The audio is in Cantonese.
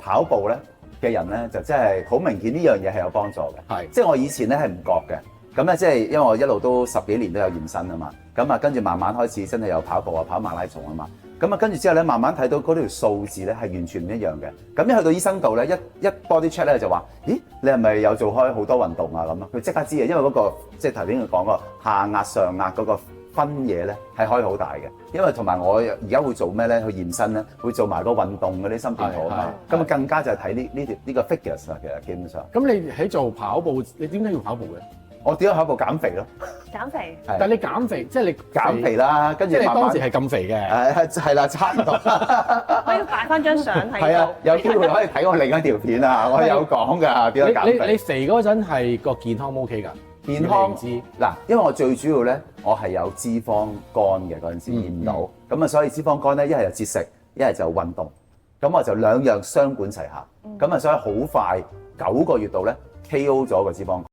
跑步咧嘅人咧，就真係好明顯呢樣嘢係有幫助嘅。係，即係我以前咧係唔覺嘅。咁咧即係因為我一路都10幾年都有驗身啊嘛。咁啊跟住慢慢開始真係有跑步啊，跑馬拉松啊嘛。咁啊跟住之後咧，慢慢睇到嗰條數字咧係完全唔一樣嘅。咁一去到醫生度咧，一 body check 咧就話：咦，你係咪有做開好多運動啊？咁啊，佢即刻知嘅，因為嗰個即係頭先佢講個下壓上壓嗰個分野咧係可以好大嘅。因為同埋我而家會做咩咧？去驗身咧，會做埋個運動嗰啲心電圖啊嘛。咁啊更加就係睇呢個 figures 啦，其實基本上。咁你喺做跑步，你點解要跑步嘅？我點解跑步減肥咯？減肥。但係你減肥，即係你減肥啦，跟住即係你慢慢當時係咁肥嘅。係啦，差唔多。我要擺翻張相喺度。係啊，有機會可以睇我另一條片啊，我有講㗎點樣減肥。你肥嗰陣係個健康 OK 㗎？健康知嗱，因為我最主要咧，我係有脂肪肝嘅嗰陣時驗到，咁啊所以脂肪肝咧一係就節食，一係就運動，咁我就兩樣雙管齊下，咁啊所以好快9個月度咧 KO 咗個脂肪肝。